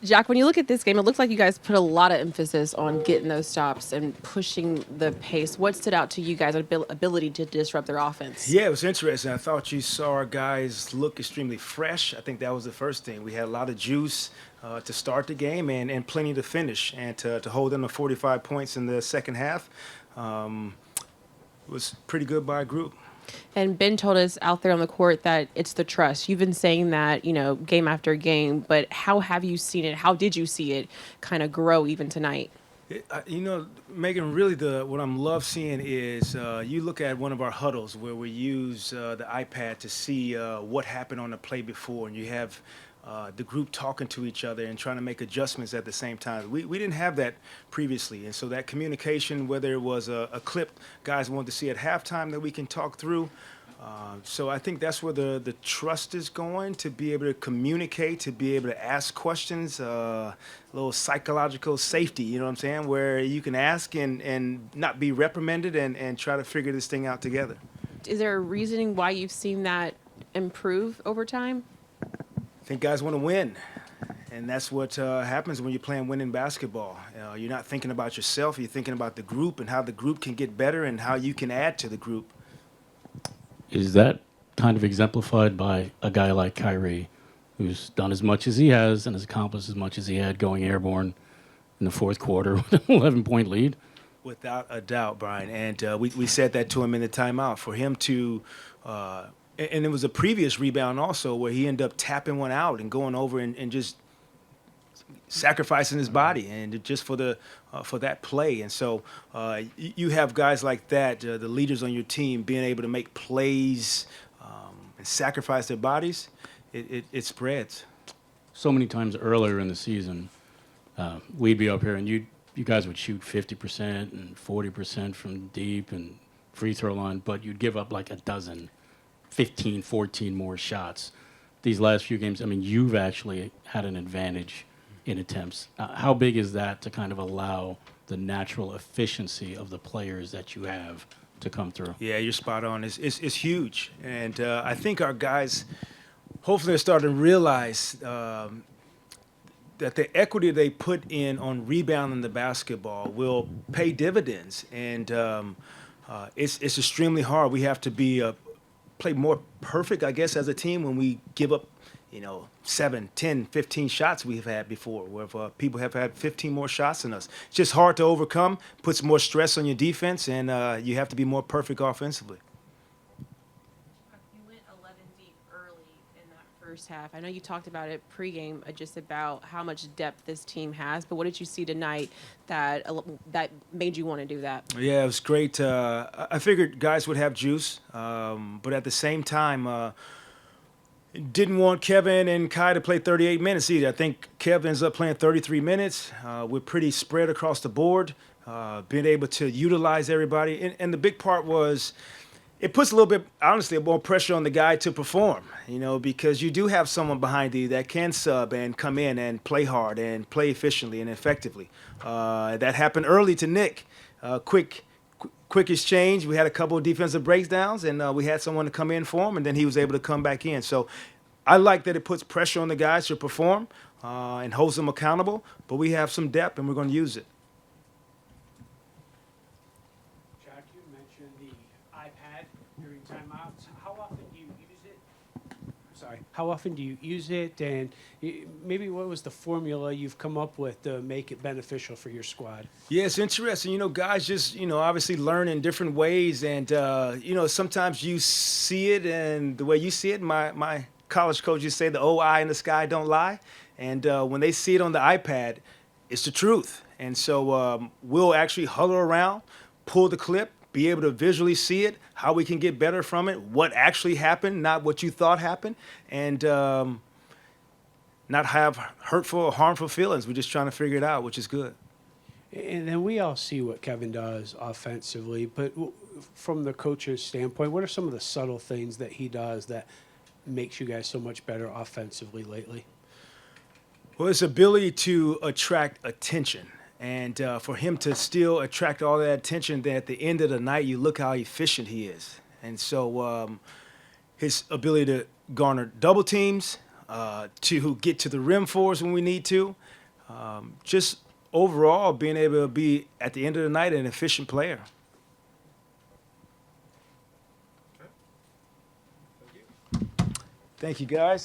Jacque, when you look at this game, it looks like you guys put a lot of emphasis on getting those stops and pushing the pace. What stood out to you guys' ability to disrupt their offense? Yeah, it was interesting. I thought you saw our guys look extremely fresh. I think that was the first thing. We had a lot of juice to start the game and plenty to finish. And to hold them to 45 points in the second half um, was pretty good by a group. And Ben told us out there on the court that it's the trust. You've been saying that, game after game, but how have you seen it? How did you see it kind of grow even tonight? Megan, really what I'm love seeing is you look at one of our huddles where we use the iPad to see what happened on the play before, and you have the group talking to each other and trying to make adjustments at the same time. We didn't have that previously, and so that communication, whether it was a clip guys wanted to see at halftime that we can talk through. So I think that's where the trust is going, to be able to communicate, to be able to ask questions, a little psychological safety, you know what I'm saying, where you can ask and not be reprimanded and try to figure this thing out together. Is there a reasoning why you've seen that improve over time? I think guys want to win. And that's what happens when you're playing winning basketball. You're not thinking about yourself, you're thinking about the group and how the group can get better and how you can add to the group. Is that kind of exemplified by a guy like Kyrie, who's done as much as he has and has accomplished as much as he had going airborne in the fourth quarter with an 11-point lead? Without a doubt, Brian. And we said that to him in the timeout. For him to, and it was a previous rebound also where he ended up tapping one out and going over and just sacrificing his body and just for that play. And so you have guys like that, the leaders on your team, being able to make plays and sacrifice their bodies. It spreads. So many times earlier in the season, we'd be up here and you guys would shoot 50% and 40% from deep and free throw line, but you'd give up like a dozen, 15, 14 more shots. These last few games, I mean, you've actually had an advantage in attempts. How big is that to kind of allow the natural efficiency of the players that you have to come through? Yeah, you're spot on. It's huge. And I think our guys, hopefully, are starting to realize that the equity they put in on rebounding the basketball will pay dividends. And it's extremely hard. We have to play more perfect, I guess, as a team when we give up 7, 10, 15 shots we've had before, where people have had 15 more shots than us. It's just hard to overcome, puts more stress on your defense, and you have to be more perfect offensively. You went 11 deep early in that first half. I know you talked about it pregame, just about how much depth this team has, but what did you see tonight that made you want to do that? Yeah, it was great. I figured guys would have juice, but at the same time, didn't want Kevin and Kai to play 38 minutes either. I think Kevin ends up playing 33 minutes. We're pretty spread across the board, being able to utilize everybody. And the big part was it puts a little bit, honestly, more pressure on the guy to perform, because you do have someone behind you that can sub and come in and play hard and play efficiently and effectively. That happened early to Nick. Quick exchange. We had a couple of defensive breakdowns, and we had someone to come in for him, and then he was able to come back in. So I like that it puts pressure on the guys to perform and holds them accountable, but we have some depth, and we're going to use it. Jacque, you mentioned the iPad during timeouts. How often do you use it? How often do you use it, and maybe what was the formula you've come up with to make it beneficial for your squad? Yeah, it's interesting. Guys just, obviously learn in different ways, and, sometimes you see it, and the way you see it, my college coach used to say the old eye in the sky don't lie, and when they see it on the iPad, it's the truth. And so we'll actually huddle around, pull the clip, be able to visually see it, how we can get better from it, what actually happened, not what you thought happened, and not have hurtful or harmful feelings. We're just trying to figure it out, which is good. And then we all see what Kevin does offensively, but from the coach's standpoint, what are some of the subtle things that he does that makes you guys so much better offensively lately? Well, his ability to attract attention. And for him to still attract all that attention, then at the end of the night, you look how efficient he is. And so his ability to garner double teams, to get to the rim for us when we need to. Just overall being able to be, at the end of the night, an efficient player. Thank you, guys.